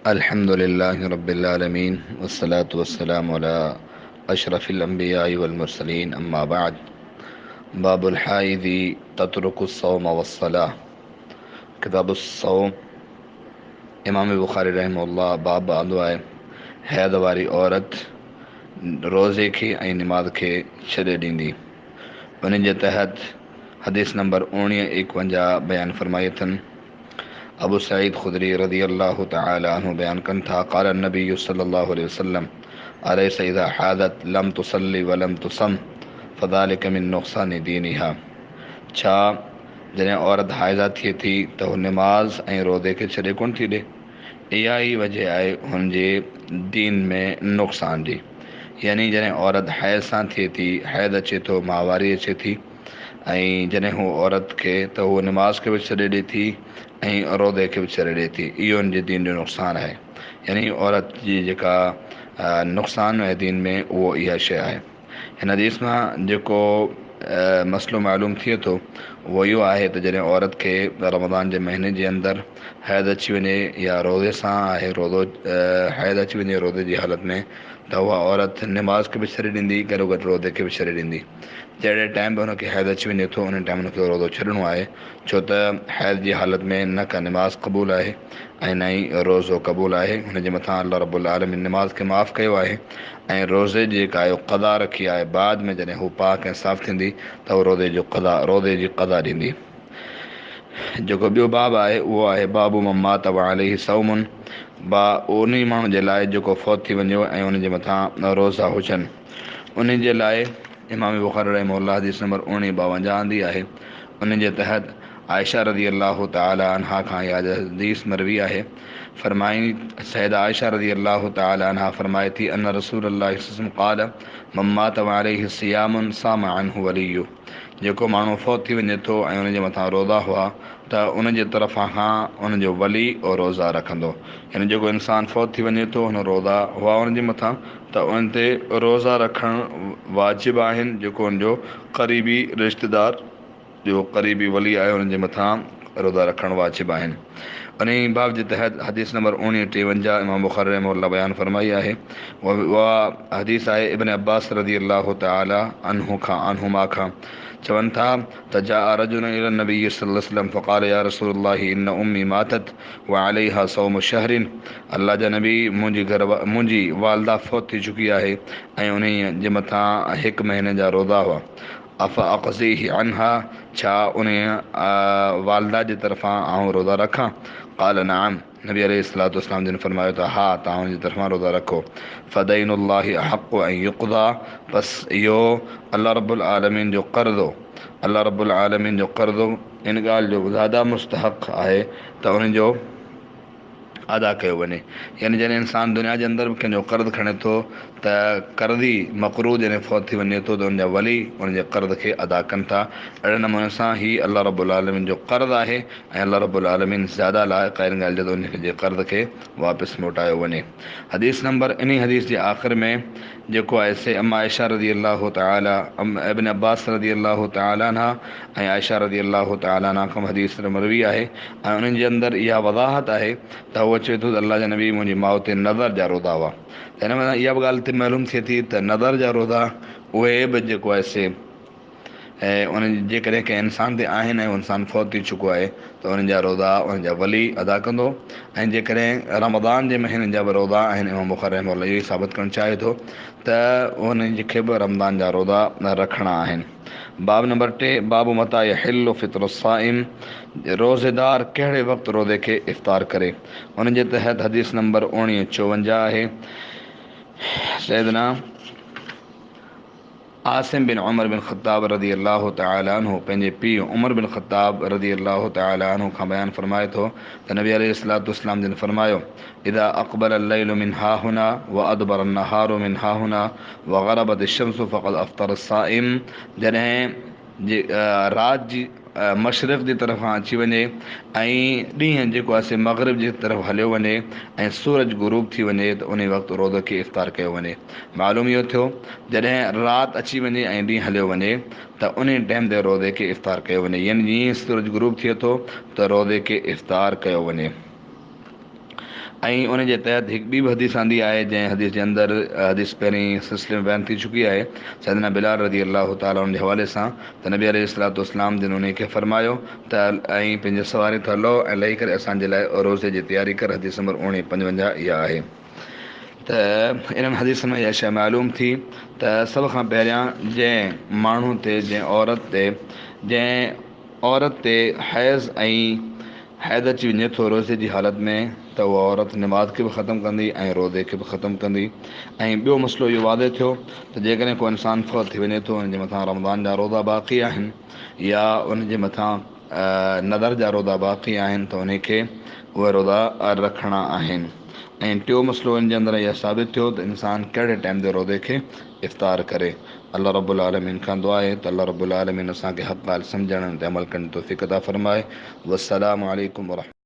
अल्हम्दुलिल्लाहि रब्बिल आलमीन वस्सलातु वस्सलामु अला अशरफिल अंबियाइ वल मुरसलीन अम्मा बाद। बाबुल हाइदी ततरुकुस सौम वस्सलाह। किताबुस सौम। इमाम बुखारी रहमहुल्लाह बाब आंदो आहे हैद वारी औरत रोज़े खे ऐं निमाज़ खे छॾे ॾींदी। उन जे तहत हदीस नंबर 1951 बयान फरमाई अथनि। अबू सईद खुदरी रज़ी अल्लाह तआला अन्हु बयान कनि था, क़ाल नबी सल्लल्लाहु अलैहि वसल्लम अलैसा इज़ा हादत लम तुसल्ली व लम तुसम फ़ज़ालिक मिन नुक़सानि दीनिहा। छा जॾहिं औरत हाइज़ा थिए थी त हू निमाज़ ऐं रोज़े खे छॾे कोन थी ॾे। इहा ई वजह आहे हुनजे दीन में नुक़सान जी। यानी जॾहिं औरत हैज़ सां थिए थी, हैद अचे थो, माहवारी अचे थी, ऐं जॾहिं हू औरत खे त हूअ निमाज़ खे बि छॾे ॾिए थी ऐं रोज़े खे बि छॾे ॾिए थी। इहो हुनजे दीन जो नुक़सानु आहे। यानी औरत जी जेका नुक़सानु आहे दीन में, उहो इहा शइ आहे। हिन हदीस मां जेको मसइलो मालूम थिए थो उहो इहो आहे त जॾहिं औरत खे रमज़ान जे महीने जे अंदरि हैद अची वञे या रोज़े सां आहे, रोज़ो हैद अची वञे रोज़े जी हालत में, त उहा औरत निमाज़ खे बि छॾे ॾींदी, गॾो गॾु रोज़े खे बि छॾे ॾींदी। जहिड़े टाइम बि हुनखे हैद अची वञे थो उन टाइम हुनखे रोज़ो छॾिणो आहे, छो त हैद जी हालत में न का निमाज़ क़बूल आहे ऐं न ई रोज़ो क़बूल आहे। हुनजे मथां अल्लाह रब्बुल आलमीन निमाज़ खे माफ़ु कयो आहे ऐं रोज़े जी जेका आहे क़ज़ा रखी आहे। बाद में जॾहिं हू पाक ऐं साफ़ थींदी त हू रोज़े जी क़ज़ा ॾींदी। जेको ॿियो बाब आहे उहो आहे बाबू ममात व अलैहि सौमुन। उन माण्हू जे लाइ जेको फ़ौत थी वञे ऐं उनजे मथां रोज़ा हुजनि, उन जे लाइ इमाम बुखारी रहमहुल्लाह हदीस नंबर 1952 आंदी आहे। उन जे तहत आयशा रज़ी अल्लाह तआला अन्हा खां इहा हदीस मरवी आहे। फरमाई सैयदा आयशा रज़ी अल्लाह तआला अन्हा फरमाए थी अन रसूलुल्लाह सल्लल्लाहु अलैहि वसल्लम क़ाल मम्मात व अलैहि सियामुन साम अन्हु वलियु। जेको माण्हू फ़ौत थी वञे थो ऐं उनजे मथां रोज़ा हुआ त उनजे तरफ़ां खां उनजो वली और रोज़ा रखंदो। यानी जेको इंसानु फ़ौत थी वञे थो, हुन रोज़ा हुआ उनजे मथां, त उन ते रोज़ा रखणु वाजिबु आहिनि। जेको उनजो क़रीबी रिश्तेदार, जो क़रीबी वली आहे, उनजे मथां रोज़ा रखणु वाजिबु आहिनि। उन ई बाब जे तहत हदीस नंबर 1953 इमाम बुखारी रहमहुल्लाह बयान फरमाई आहे। उहा हदीस आहे इब्न अब्बास रज़ी अल्लाह तआला अन्हुमा खां। चवनि था त जा रजुल इला नबी सल्लल्लाहु अलैहि वसल्लम फ़क़ाल या रसूलल्लाह इन उम्मी मातत व अलैहा सौम शहरिन। अल्लाह जा नबी, मुंहिंजी वालदा फ़ौत थी चुकी आहे ऐं उन जे मथां हिकु महीने जा रोज़ा हुआ। अफ़ अक़ज़ीहि अन्हा, छा उन वालदा जे तरफ़ां आउं रोज़ा रखां? क़ाल नअम। नबी अलैहिस्सलातु वस्सलाम जिन फरमायो त हा, तव्हां उनजी तरफ़ां रोज़ा रखो। फ़दैनुल्लाहि अहक़्क़ु अन युक़दा, बस इहो अल्लाह रब्बुल आलमीन जो क़र्ज़ो, अल्लाह रब्बुल आलमीन जो क़र्ज़ो इन ॻाल्हि जो ज़्यादा मुस्तहक़ आहे त उनजो अदा कयो वञे। यानी जॾहिं इंसानु दुनिया जे अंदरि बि कंहिंजो कर्ज़ु खणे थो त कर्ज़ी मक़रूज़ जॾहिं फ़ौत थी वञे थो त उनजा वली उनजे कर्ज़ खे अदा कनि था। अहिड़े नमूने सां ही अल्लाह रब्बुल आलमीन जो कर्ज़ु आहे ऐं अल्लाह रब्बुल आलमीन ज़्यादा लाइक़ आहे इन ॻाल्हि जो त उनजे कर्ज़ खे वापसि मोटायो वञे। हदीस नंबर इन हदीस जे आख़िर में जेको आहे से अम्मा आयशा रज़ी अल्लाह तआला, इब्न अब्बास रज़ी अल्लाह तआला अन्हा ऐं आयशा रज़ी अल्लाह तआला अन्हा खां हदीस मरवी आहे ऐं उन्हनि जे अंदरि इहा वज़ाहत आहे त उहो चए थो त अल्लाह जा नबी मुंहिंजी माउ ते नज़र जा रोज़ा हुआ। त हिन में इहा बि ॻाल्हि हिते मालूम थिए थी त नज़र जा रोज़ा उहे बि जेको आहे से ऐं उन जेकॾहिं कंहिं इंसान ते आहिनि ऐं उहो इंसानु फ़ौत थी चुको आहे त उन्हनि जा रोज़ा उनजा वली अदा कंदो। ऐं जेकॾहिं रमज़ान जे महीने जा बि रोज़ा आहिनि, इमाम बुखारी रहमहुल्लाह इहो ई साबित करणु चाहे थो त उन्हनि खे बि रमज़ान जा रोज़ा रखणा आहिनि। बाब नंबर 3 बाबु मता यहिल्लु फ़ित्रुस साइम। रोज़ेदार कहिड़े वक़्तु रोज़े खे इफ़्तार करे। उन जे तहत हदीस नंबर 1954 आहे। सैयदना आसिम बिन उमर बिन ख़त्ताब रज़ी अल्लाह तआला अन्हु पंहिंजे पीउ उमर बिन ख़त्ताब रज़ी अल्लाह तआला अन्हु खां बयानु फरमाए थो त नबी अलैहिस्सलातु वस्सलाम जिन फरमायो इज़ा अक़बल अल-लैलु मिन हाहुना व अदबर अन-नहारु मिन हाहुना व ग़रबत अश-शम्सु फ़क़द अफ़्तर अस-साइम। जॾहिं राति जी मशरिक़ जी तरफ़ां अची वञे ऐं ॾींहुं जेको आहे से मग़रिब जी तरफ़ हलियो वञे ऐं सूरज गुरूब थी वञे त उन वक़्तु रोज़े खे इफ़्तार कयो वञे। मालूम इहो थियो जॾहिं राति अची वञे ऐं ॾींहुं हलियो वञे त उन टाइम ते रोज़े खे इफ़्तार कयो वञे। यानी जीअं सूरज गुरूब थिए थो त रोज़े खे इफ़्तार कयो वञे। ऐं उन जे तहत हिकु ॿी बि हदीस आंदी आहे, जंहिं हदीस जे अंदरि हदीस पहिरीं सिलसिले में बयानु थी चुकी आहे सैयदना बिलाल रज़ी अलाह ताला उन जे हवाले सां, त नबी अलैहिस्सलातु वस्सलाम जिन उन खे फरमायो त ऐं पंहिंजे सवारी ते हलो ऐं लही करे असांजे लाइ रोज़े जी तयारी कर। हदीस नंबर 1955 इहा आहे। त इन्हनि हदीसनि में इहा शइ मालूम थी त सभ खां पहिरियां जंहिं माण्हू ते, जंहिं औरत ते हैज़ अची वञे थो रोज़े जी हालत में, त उहा औरत निमाज़ खे बि ख़तमु कंदी ऐं रोज़े खे बि ख़तमु कंदी। ऐं ॿियो मसइलो इहो वाज़े थियो त जेकॾहिं को इंसानु फ़ौत थी वञे थो, हुनजे मथां रमज़ान जा रोज़ा बाक़ी आहिनि या उनजे मथां नदर जा रोज़ा बाक़ी आहिनि, त उनखे उहे रोज़ा रखणा आहिनि। ऐं टियों मसइलो इन जे अंदरि इहा साबित थियो त इंसानु कहिड़े टाइम ते रोज़े खे इफ़्तार करे। अल्लाह रब्बुल आलमीन खां दुआ आहे त अल्लाह रब्बुल आलमीन असांखे हक़ ॻाल्हि सम्झण ते अमल करण जी तौफ़ीक़ अता फ़रमाए। वस्सलामु अलैकुम वरहमतुल्लाह।